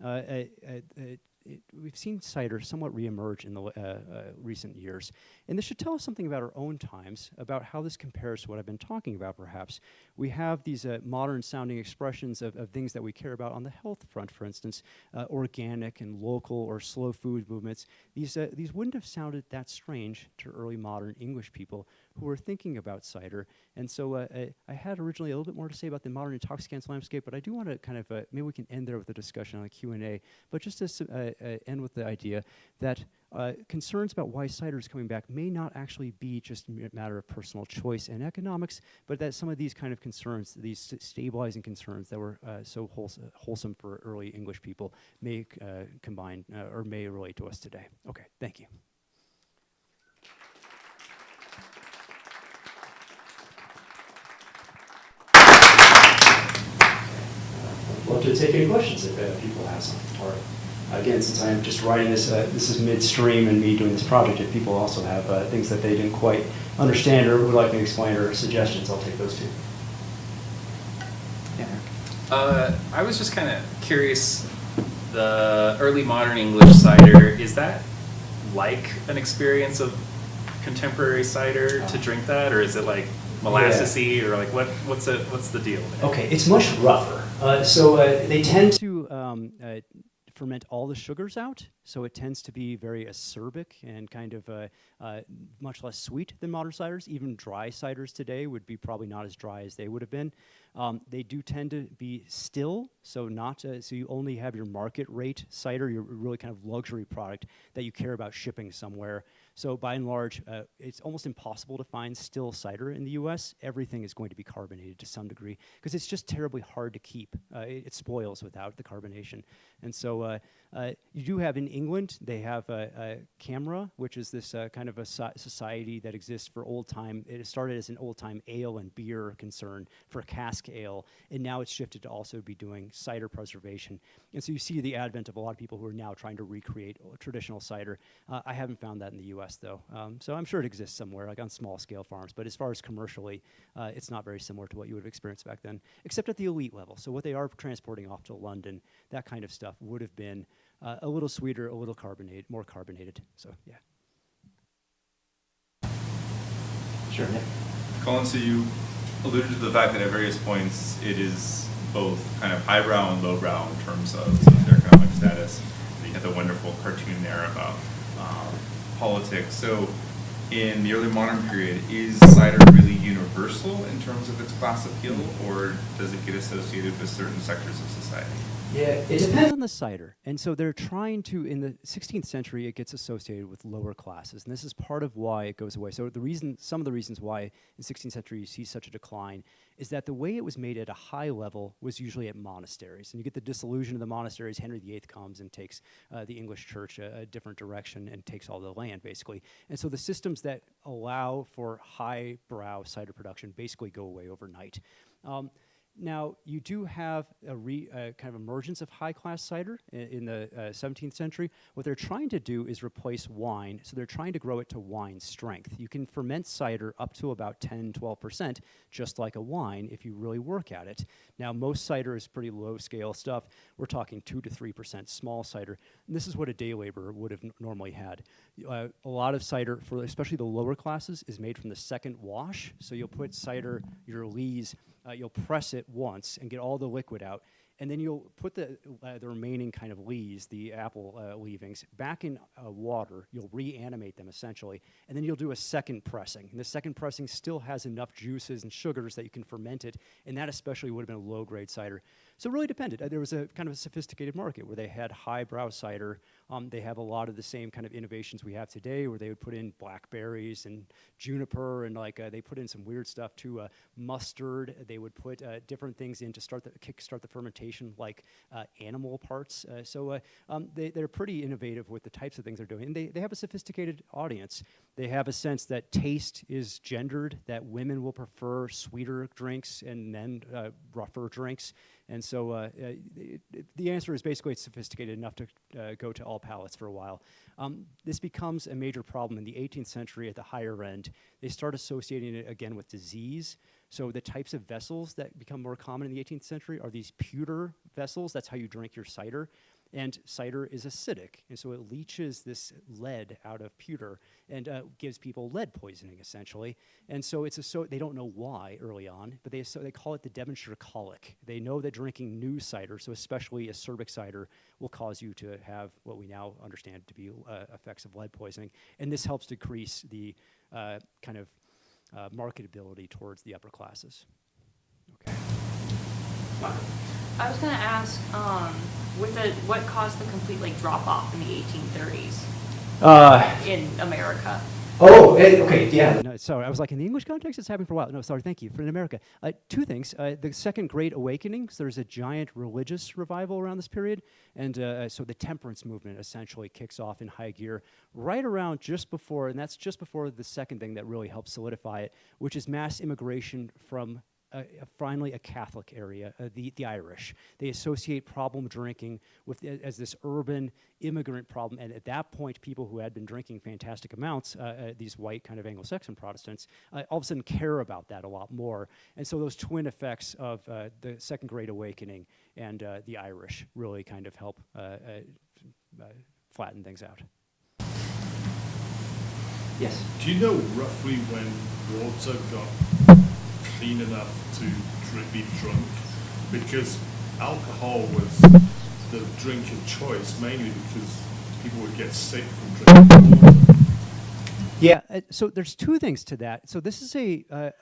We've seen cider somewhat reemerge in the recent years. And this should tell us something about our own times, about how this compares to what I've been talking about, perhaps. We have these modern-sounding expressions of things that we care about on the health front, for instance, organic and local or slow food movements. These wouldn't have sounded that strange to early modern English people who were thinking about cider. And so I had originally a little bit more to say about the modern intoxicants landscape, but I do want to kind of, maybe we can end there with a discussion on the Q&A, but just to end with the idea that concerns about why cider is coming back may not actually be just a matter of personal choice and economics, but that some of these kind of concerns, these stabilizing concerns that were so wholesome for early English people may combine or may relate to us today. Okay, thank you. Love to take any questions if people have some. All right. Again, since I'm just writing this, this is midstream and me doing this project. If people also have things that they didn't quite understand or would like me to explain or suggestions, I'll take those too. Yeah. I was just kind of curious, the early modern English cider, is that like an experience of contemporary cider to drink that, or is it like molassesy, or like what's the deal there? Okay, it's much rougher. So they tend to ferment all the sugars out, so it tends to be very acerbic and kind of much less sweet than modern ciders. Even dry ciders today would be probably not as dry as they would have been. They do tend to be still, so not so you only have your market rate cider, your really kind of luxury product that you care about shipping somewhere. So by and large, it's almost impossible to find still cider in the U.S. Everything is going to be carbonated to some degree because it's just terribly hard to keep. It spoils without the carbonation. And so you do have in England, they have Camera, which is this kind of a society that exists for old time. It started as an old time ale and beer concern for cask ale, and now it's shifted to also be doing cider preservation. And so you see the advent of a lot of people who are now trying to recreate traditional cider. I haven't found that in the U.S. though, so I'm sure it exists somewhere, like on small scale farms, but as far as commercially, it's not very similar to what you would have experienced back then, except at the elite level. So what they are transporting off to London, that kind of stuff would have been a little sweeter, a little more carbonated. So yeah. Sure, Nick. Colin, so you alluded to the fact that at various points it is both kind of highbrow and lowbrow in terms of socioeconomic status. You had the wonderful cartoon there about politics. So in the early modern period, is cider really universal in terms of its class appeal, or does it get associated with certain sectors of society? Yeah, it depends on the cider. And so they're trying to, in the 16th century, it gets associated with lower classes. And this is part of why it goes away. So some of the reasons why in 16th century you see such a decline is that the way it was made at a high level was usually at monasteries. And you get the dissolution of the monasteries. Henry VIII comes and takes the English church a different direction and takes all the land, basically. And so the systems that allow for high-brow cider production basically go away overnight. Now, you do have a kind of emergence of high-class cider in the 17th century. What they're trying to do is replace wine, so they're trying to grow it to wine strength. You can ferment cider up to about 10, 12%, just like a wine, if you really work at it. Now, most cider is pretty low-scale stuff. We're talking 2 to 3% small cider, and this is what a day laborer would have normally had. A lot of cider, for especially the lower classes, is made from the second wash. So you'll put cider, your lees, you'll press it once and get all the liquid out, and then you'll put the remaining kind of lees, the apple leavings, back in water. You'll reanimate them essentially, and then you'll do a second pressing. And the second pressing still has enough juices and sugars that you can ferment it, and that especially would have been a low-grade cider. So it really depended. There was a kind of a sophisticated market where they had highbrow cider. They have a lot of the same kind of innovations we have today, where they would put in blackberries and juniper, and they put in some weird stuff too, mustard. They would put different things in to kickstart the fermentation, like animal parts. They're pretty innovative with the types of things they're doing. And they have a sophisticated audience. They have a sense that taste is gendered, that women will prefer sweeter drinks and men rougher drinks. And so the answer is basically it's sophisticated enough to go to all palates for a while. This becomes a major problem in the 18th century at the higher end. They start associating it again with disease. So the types of vessels that become more common in the 18th century are these pewter vessels. That's how you drink your cider. And cider is acidic, and so it leaches this lead out of pewter and gives people lead poisoning, essentially. And so they don't know why early on, but they call it the Devonshire colic. They know that drinking new cider, so especially acerbic cider, will cause you to have what we now understand to be effects of lead poisoning. And this helps decrease the kind of marketability towards the upper classes. Okay. I was going to ask, what caused the complete drop off in the 1830s in America? Okay, yeah. No, sorry, I was like, in the English context, it's happening for a while. No, sorry, thank you. For in America, two things. The Second Great Awakening, so there's a giant religious revival around this period, and so the temperance movement essentially kicks off in high gear right around just before, and that's just before the second thing that really helps solidify it, which is mass immigration from finally a Catholic area, the Irish. They associate problem drinking as this urban immigrant problem, and at that point, people who had been drinking fantastic amounts, these white kind of Anglo-Saxon Protestants, all of a sudden care about that a lot more. And so those twin effects of the Second Great Awakening and the Irish really kind of help flatten things out. Yes? Do you know roughly when water got clean enough to be drunk? Because alcohol was the drink of choice, mainly because people would get sick from drinking water. Yeah, so there's two things to that. So this is a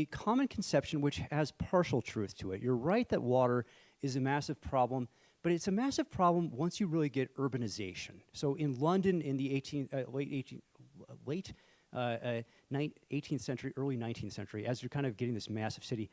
common conception which has partial truth to it. You're right that water is a massive problem, but it's a massive problem once you really get urbanization. So in London in the late 18th century, early 19th century, as you're kind of getting this massive city,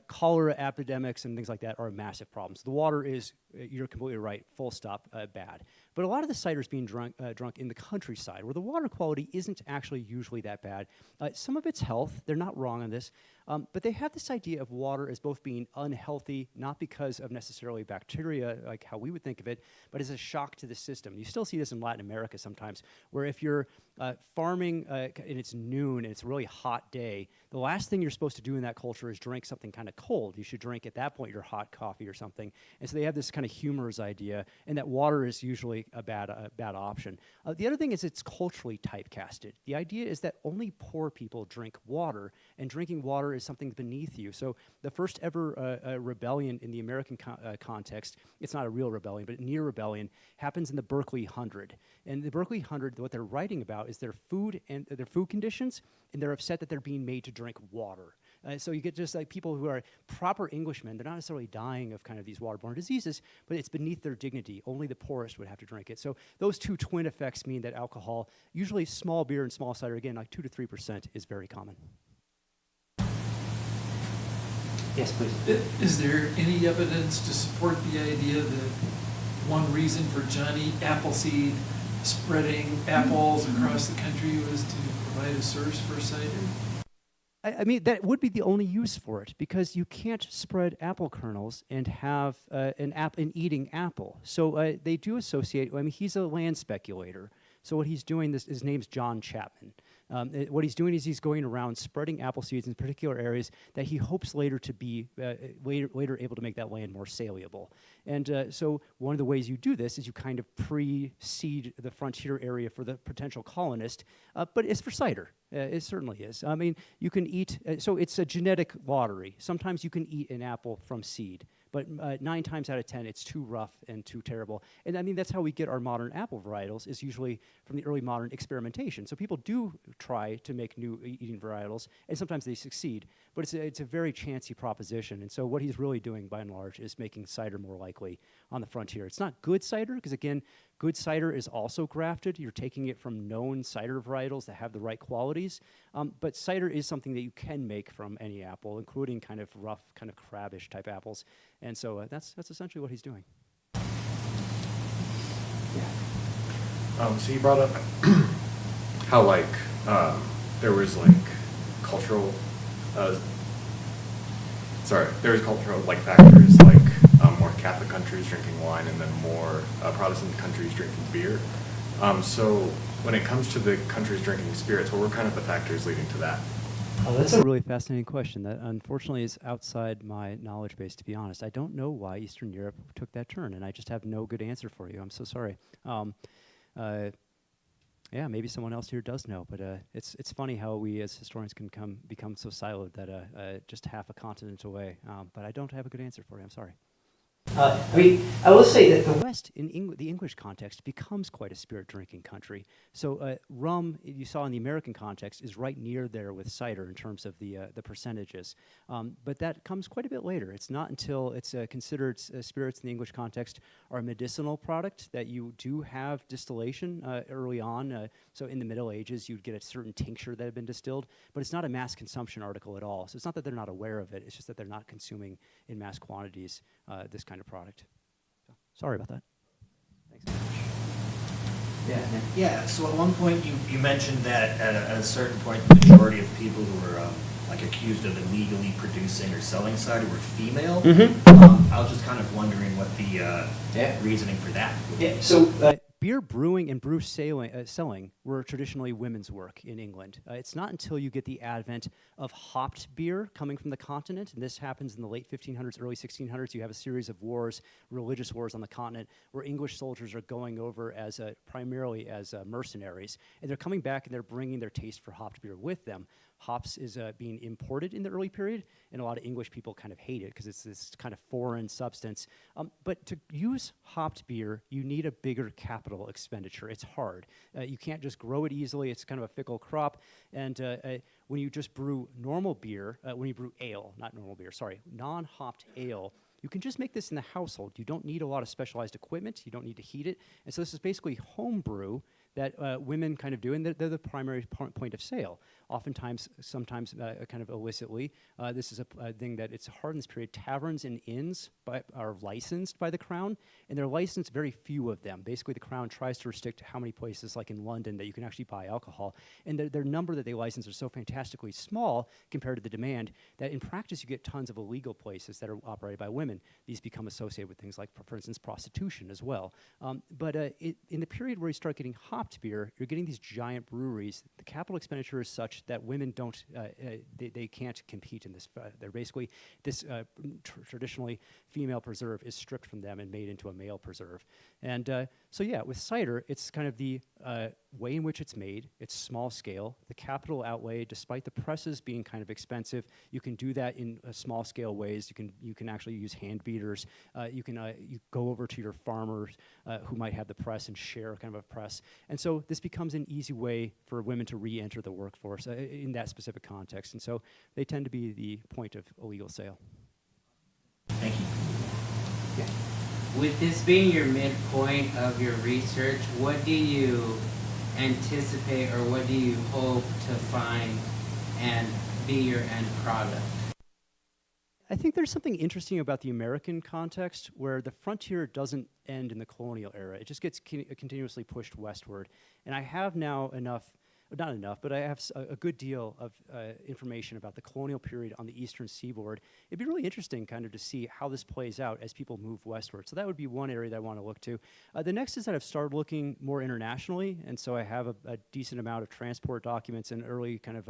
cholera epidemics and things like that are massive problems. The water is, you're completely right, full stop, bad. But a lot of the cider is being drunk in the countryside, where the water quality isn't actually usually that bad. Some of it's health, they're not wrong on this, but they have this idea of water as both being unhealthy, not because of necessarily bacteria, like how we would think of it, but as a shock to the system. You still see this in Latin America sometimes, where if you're farming and it's noon and it's a really hot day, the last thing you're supposed to do in that culture is drink something kind of cold. You should drink, at that point, your hot coffee or something. And so they have this kind of humorous idea, and that water is usually a bad option. The other thing is it's culturally typecasted. The idea is that only poor people drink water, and drinking water is something beneath you. So the first ever rebellion in the American context, it's not a real rebellion, but a near rebellion, happens in the Berkeley 100. And the Berkeley 100, what they're writing about is their food conditions, and they're upset that they're being made to drink water. So you get just like people who are proper Englishmen. They're not necessarily dying of kind of these waterborne diseases, but it's beneath their dignity. Only the poorest would have to drink it. So those two twin effects mean that alcohol, usually small beer and small cider, again, like 2 to 3% is very common. Yes, please. Is there any evidence to support the idea that one reason for Johnny Appleseed spreading apples across the country was to provide a source for cider? I mean, that would be the only use for it, because you can't spread apple kernels and have an eating apple. So they do associate. I mean, he's a land speculator. So what he's doing, his name's John Chapman. What he's doing is he's going around spreading apple seeds in particular areas that he hopes later to be later able to make that land more saleable. And so one of the ways you do this is you kind of pre-seed the frontier area for the potential colonist, but it's for cider. It certainly is. I mean, you can eat, so it's a genetic lottery. Sometimes you can eat an apple from seed, but 9 times out of 10, it's too rough and too terrible. And I mean, that's how we get our modern apple varietals, is usually from the early modern experimentation. So people do try to make new eating varietals, and sometimes they succeed, but it's a very chancy proposition. And so what he's really doing, by and large, is making cider more likely on the frontier. It's not good cider, because again, good cider is also grafted. You're taking it from known cider varietals that have the right qualities. But cider is something that you can make from any apple, including kind of rough, kind of crabbish type apples. And so that's essentially what he's doing. So you brought up how there was cultural, there was cultural factors more Catholic countries drinking wine and then more Protestant countries drinking beer. So when it comes to the countries drinking spirits, what were kind of the factors leading to that? Oh, that's a really fascinating question that unfortunately is outside my knowledge base, to be honest. I don't know why Eastern Europe took that turn, and I just have no good answer for you. I'm so sorry. Yeah, maybe someone else here does know, but it's funny how we as historians can become so siloed that just half a continent away. But I don't have a good answer for you. I'm sorry. I mean, I will say that the West, in the English context, becomes quite a spirit-drinking country. So rum, you saw in the American context, is right near there with cider in terms of the percentages. But that comes quite a bit later. It's not until it's considered spirits in the English context are a medicinal product that you do have distillation early on. So in the Middle Ages, you'd get a certain tincture that had been distilled, but it's not a mass consumption article at all. So it's not that they're not aware of it. It's just that they're not consuming in mass quantities this kind of product. So, sorry about that. Thanks so much. Yeah, so at one point you mentioned that at a certain point the majority of people who were accused of illegally producing or selling cider were female. I was just kind of wondering what the reasoning for that would be. So beer brewing and brew selling were traditionally women's work in England. It's not until you get the advent of hopped beer coming from the continent, and this happens in the late 1500s, early 1600s. You have a series of wars, religious wars on the continent, where English soldiers are going over as primarily as mercenaries, and they're coming back and they're bringing their taste for hopped beer with them. Hops is being imported in the early period, and a lot of English people kind of hate it because it's this kind of foreign substance. But to use hopped beer, you need a bigger capital expenditure. It's hard. You can't just grow it easily. It's kind of a fickle crop. And when you just brew normal beer, when you brew ale, not normal beer, sorry, non-hopped ale, you can just make this in the household. You don't need a lot of specialized equipment. You don't need to heat it. And so this is basically home brew that women kind of do, and they're the primary point of sale. Oftentimes, sometimes kind of illicitly. This is a thing that it's hard in this period. Taverns and inns are licensed by the Crown, and they're licensed very few of them. Basically, the Crown tries to restrict how many places, like in London, that you can actually buy alcohol. And their number that they license are so fantastically small compared to the demand that in practice you get tons of illegal places that are operated by women. These become associated with things like, for instance, prostitution as well. But in the period where you start getting hopped beer, you're getting these giant breweries. The capital expenditure is such that women don't, they can't compete in this. They're basically, this traditionally female preserve is stripped from them and made into a male preserve. And So yeah, with cider, it's kind of the way in which it's made. It's small scale. The capital outlay, despite the presses being kind of expensive, you can do that in small scale ways. You can actually use hand beaters. You go over to your farmers who might have the press and share kind of a press. And so this becomes an easy way for women to re-enter the workforce in that specific context. And so they tend to be the point of illegal sale. Thank you. With this being your midpoint of your research, what do you anticipate or what do you hope to find and be your end product? I think there's something interesting about the American context where the frontier doesn't end in the colonial era. It just gets continuously pushed westward. And I have now not enough, but I have a good deal of information about the colonial period on the eastern seaboard. It'd be really interesting kind of to see how this plays out as people move westward. So that would be one area that I want to look to. The next is that I've started looking more internationally, and so I have a decent amount of transport documents and early kind of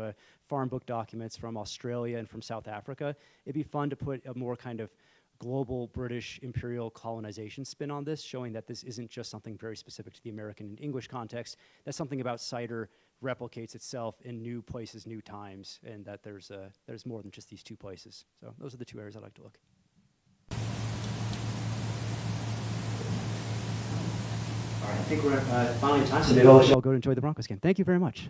farm book documents from Australia and from South Africa. It'd be fun to put a more kind of global British imperial colonization spin on this, showing that this isn't just something very specific to the American and English context, that something about cider replicates itself in new places, new times, and that there's more than just these two places. So those are the two areas I'd like to look. All right, I think we're finally time. So maybe I'll go to enjoy the Broncos game. Thank you very much.